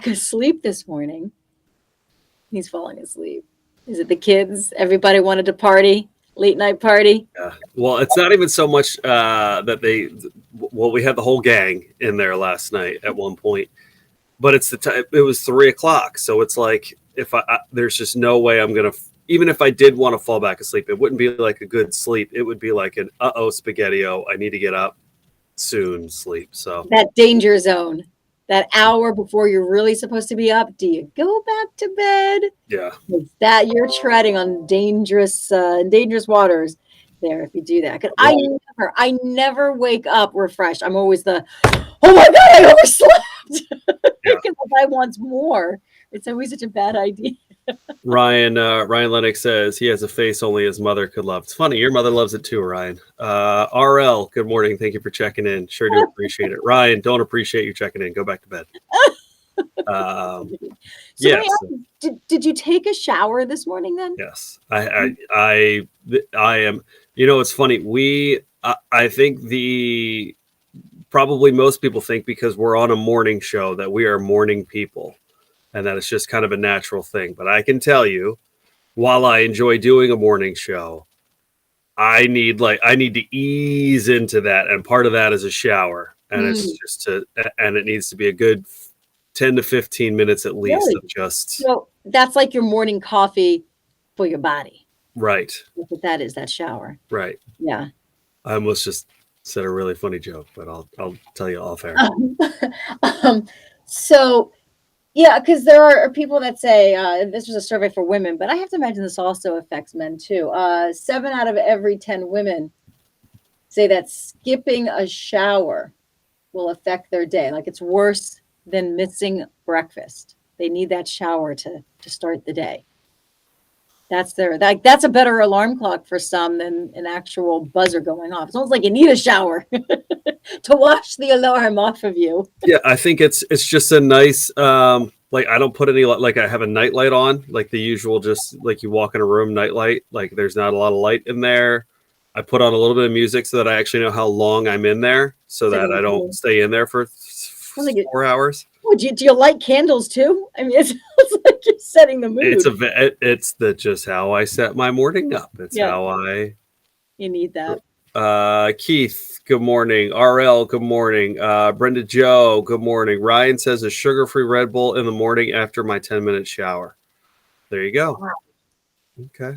lack of sleep this morning. He's falling asleep. Is it the kids? Everybody wanted to party, late night party. Yeah. Well, it's not even so much that we had the whole gang in there last night at one point, but it's the time. It was 3 o'clock, so it's like if there's just no way I'm gonna. Even if I did want to fall back asleep, it wouldn't be like a good sleep. It would be like an spaghetti-o. I need to get up soon. Sleep. So that danger zone. That hour before you're really supposed to be up, do you go back to bed? Yeah. That you're treading on dangerous waters there if you do that. Because I never wake up refreshed. I'm always oh my God, I overslept. Because if I want more, it's always such a bad idea. Ryan Lennox says he has a face only his mother could love. It's funny, your mother loves it too, Ryan. RL, good morning. Thank you for checking in. Sure do appreciate it. Ryan, don't appreciate you checking in. Go back to bed. Did you take a shower this morning then? Yes. I am. You know, it's funny. I think probably most people think because we're on a morning show that we are morning people. And that it's just kind of a natural thing. But I can tell you, while I enjoy doing a morning show, I need to ease into that. And part of that is a shower. And it's just and it needs to be a good 10 to 15 minutes at least of just. So that's like your morning coffee for your body. Right. That's what that is, that shower. Right. Yeah. I almost just said a really funny joke, but I'll tell you off air. Yeah, because there are people that say, this was a survey for women, but I have to imagine this also affects men too. 7 out of every 10 women say that skipping a shower will affect their day. Like it's worse than missing breakfast. They need that shower to start the day. That's a better alarm clock for some than an actual buzzer going off. It's almost like you need a shower to wash the alarm off of you. Yeah, I think it's just a nice like I don't put any like I have a night light on, like the usual, just like you walk in a room night light. Like there's not a lot of light in there. I put on a little bit of music so that I actually know how long I'm in there, so that I don't stay in there for 4 hours. Oh, do you light candles too? I mean, it's like you're setting the mood. It's just how I set my morning up. It's how you need that. Keith, good morning. RL, good morning. Brenda Joe, good morning. Ryan says a sugar-free Red Bull in the morning after my 10-minute shower. There you go. Wow. Okay.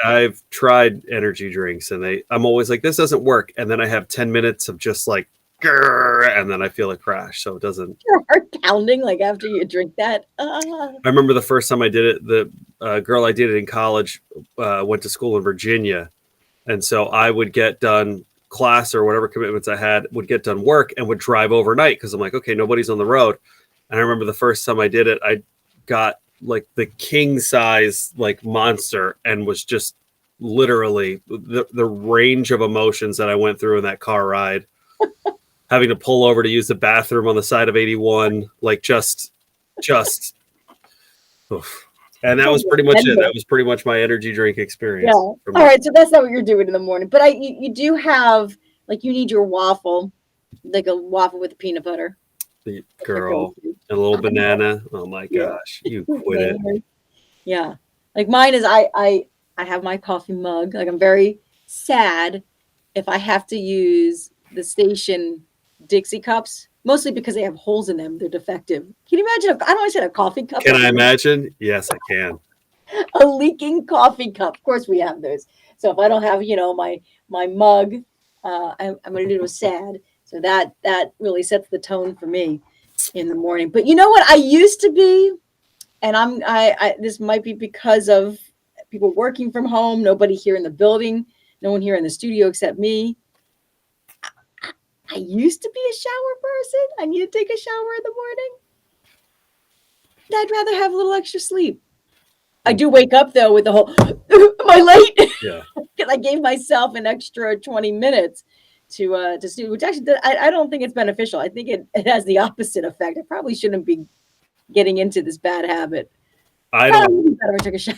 I've tried energy drinks and I'm always like, this doesn't work. And then I have 10 minutes of just like, and then I feel a crash. So it doesn't. Your heart pounding like after you drink that. I remember the first time I did it, the girl I did it in college went to school in Virginia. And so I would get done class or whatever commitments I had, would get done work and would drive overnight because I'm like, okay, nobody's on the road. And I remember the first time I did it, I got like the king size like monster and was just literally the range of emotions that I went through in that car ride. Having to pull over to use the bathroom on the side of 81, like just oof. And that was pretty much it. That was pretty much my energy drink experience. Yeah. All right. So that's not what you're doing in the morning. But you do have, like, you need your waffle, like a waffle with peanut butter. Girl, and a little banana. Oh my gosh. You quit it. Yeah. Like mine is I have my coffee mug. Like I'm very sad if I have to use the station Dixie cups, mostly because they have holes in them. They're defective. Can you imagine? I don't want to say a coffee cup. Can I imagine? Yes, I can. A leaking coffee cup. Of course, we have those. So if I don't have, my mug, I'm going to do it sad. So that really sets the tone for me in the morning. But you know what? I used to be, and I this might be because of people working from home. Nobody here in the building. No one here in the studio except me. I used to be a shower person. I need to take a shower in the morning. I'd rather have a little extra sleep. I do wake up though with the whole, am I late? Yeah. Because I gave myself an extra 20 minutes to sleep, which actually I don't think it's beneficial. I think it has the opposite effect. I probably shouldn't be getting into this bad habit. I took a shower.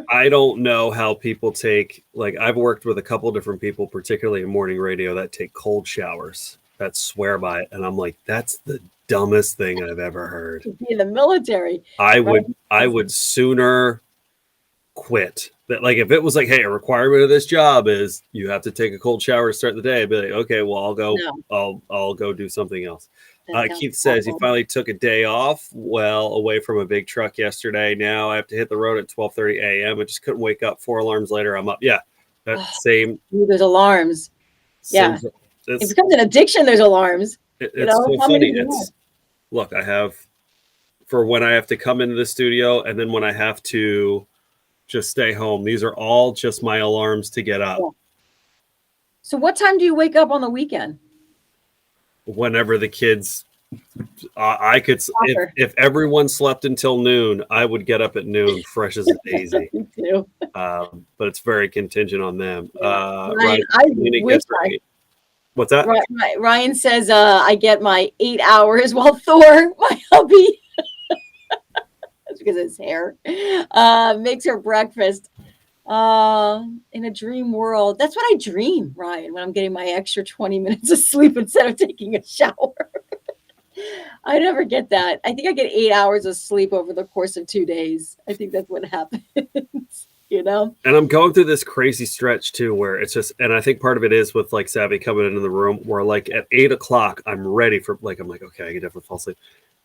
I don't know how people take, like I've worked with a couple different people, particularly in morning radio, that take cold showers, that swear by it. And I'm like, that's the dumbest thing I've ever heard. To be in the military. I Right. would sooner quit. That, like, if it was like, hey, a requirement of this job is you have to take a cold shower to start the day, I'd be like, okay, well, No, I'll go do something else. that sounds Keith says he awful. finally took a day off, well, away from a big truck yesterday. Now I have to hit the road at 12:30 a.m. I just couldn't wake up. 4 alarms later, I'm up. Yeah, that same. Ooh, there's alarms. Yeah. Same, It becomes an addiction. There's alarms. it's so How many funny. do you have? Look, I have for when I have to come into the studio, and then when I have to just stay home. These are all just my alarms to get up. Yeah. So what time do you wake up on the weekend? Whenever the kids, I could, if everyone slept until noon, I would get up at noon, fresh as a daisy. Me too. But it's very contingent on them. Ryan, What's that? Ryan says I get my 8 hours while Thor, my hubby, that's because of his hair, makes her breakfast. In a dream world, that's what I dream, Ryan, when I'm getting my extra 20 minutes of sleep instead of taking a shower. I never get that. I think I get 8 hours of sleep over the course of 2 days. I think that's what happens. And I'm going through this crazy stretch too, where it's just, and I think part of it is with like Savvy coming into the room, where like at 8 o'clock, I'm ready for, like, I'm like, okay, I can definitely fall asleep.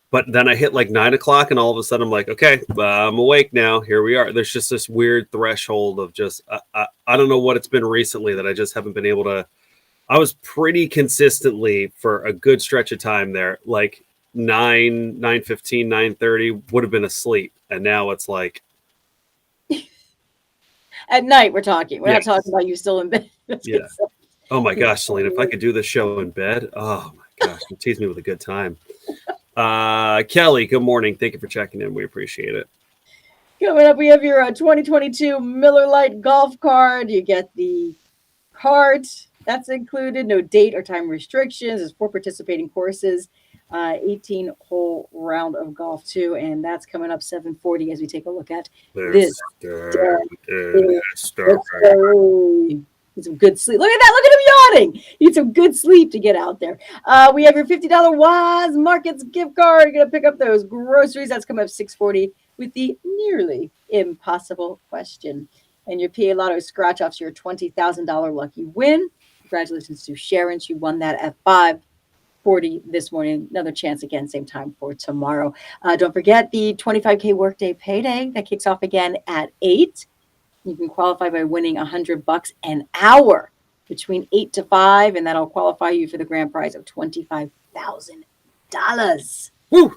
But then I hit like 9 o'clock, and all of a sudden I'm like, okay, I'm awake now. Here we are. There's just this weird threshold of just, I don't know what it's been recently that I just haven't been able to. I was pretty consistently for a good stretch of time there, like 9:15, 9:30 would have been asleep. And now it's like. At night, we're talking. We're not talking about you still in bed. Yeah. Oh my gosh, Selena, if I could do this show in bed. Oh my gosh, you tease me with a good time. Kelly, good morning. Thank you for checking in. We appreciate it. Coming up, we have your 2022 Miller Lite golf card. You get the cart. That's included. No date or time restrictions. There's 4 participating courses, 18-hole round of golf too, and that's coming up 7:40 as we take a look at this. Need some good sleep. Look at that. Look at him yawning. Need some good sleep to get out there. We have your $50 WEIS Markets gift card. You're going to pick up those groceries. That's coming up 6:40 with the nearly impossible question. And your PA Lotto scratch offs your $20,000 lucky win. Congratulations to Sharon. She won that at 5:40 this morning. Another chance again, same time for tomorrow. Don't forget the 25K workday payday that kicks off again at 8. You can qualify by winning $100 an hour between 8 to 5, and that'll qualify you for the grand prize of $25,000. Woo!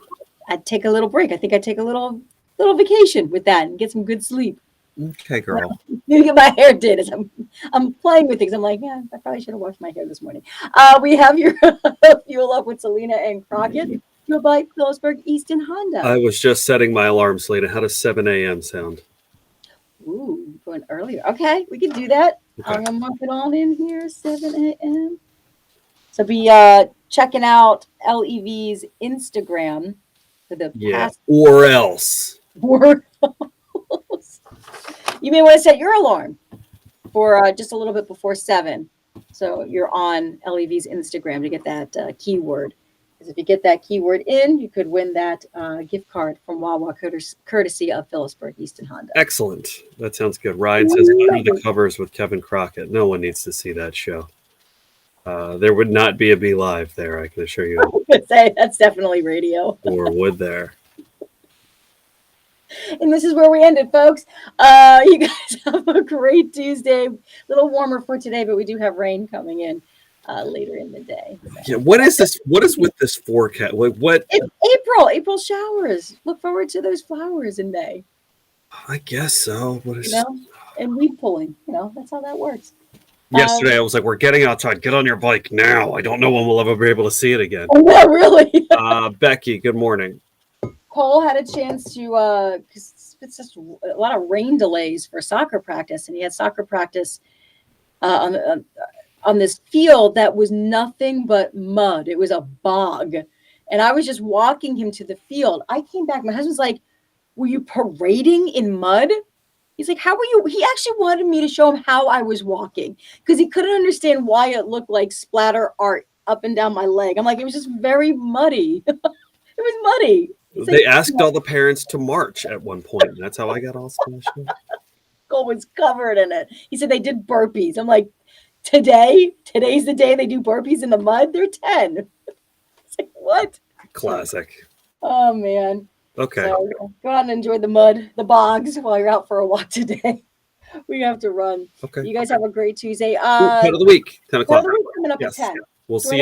I'd take a little break. I think I'd take a little vacation with that and get some good sleep. Okay, girl. Maybe get my hair did. As I'm playing with things. I'm like, yeah, I probably should have washed my hair this morning. We have your Fuel Up with Selena and Crockett. Fueled by Phillipsburg Easton Honda. I was just setting my alarm, Selena. How does 7 a.m. sound? Ooh, going earlier. Okay, we can do that. Okay. I'm gonna mark it on in here, 7 a.m. So be checking out LEV's Instagram for the past or else. You may want to set your alarm for just a little bit before 7. So you're on LEV's Instagram to get that keyword. Because if you get that keyword in, you could win that gift card from Wawa, courtesy of Phillipsburg Easton Honda. Excellent. That sounds good. Ryan says under the covers with Kevin Crockett. No one needs to see that show. There would not be a Be Live there, I can assure you. I was gonna say, that's definitely radio. Or would there? And this is where we ended, folks. You guys have a great Tuesday. A little warmer for today, but we do have rain coming in later in the day. So. Yeah. What is this? What is with this forecast? What? It's April showers. Look forward to those flowers in May. I guess so. What is? And weed pulling. That's how that works. Yesterday, I was like, "We're getting outside. Get on your bike now." I don't know when we'll ever be able to see it again. Oh, no, really? Becky, good morning. Cole had a chance to, because it's just a lot of rain delays for soccer practice, and he had soccer practice on this field that was nothing but mud. It was a bog, and I was just walking him to the field. I came back. My husband's like, "Were you parading in mud?" He's like, "How were you?" He actually wanted me to show him how I was walking because he couldn't understand why it looked like splatter art up and down my leg. I'm like, it was just very muddy. was muddy. They asked all the parents to march at one point, and that's how I got all splashed up. School was covered in it. He said they did burpees. I'm like, today's the day they do burpees in the mud. They're 10. It's like, what? Classic. Oh man. Okay. So go out and enjoy the mud, the bogs while you're out for a walk today. We have to run. Okay. You guys have a great Tuesday. Cut of the week, 10 o'clock. Coming up Yes. at 10. We'll Join see you. us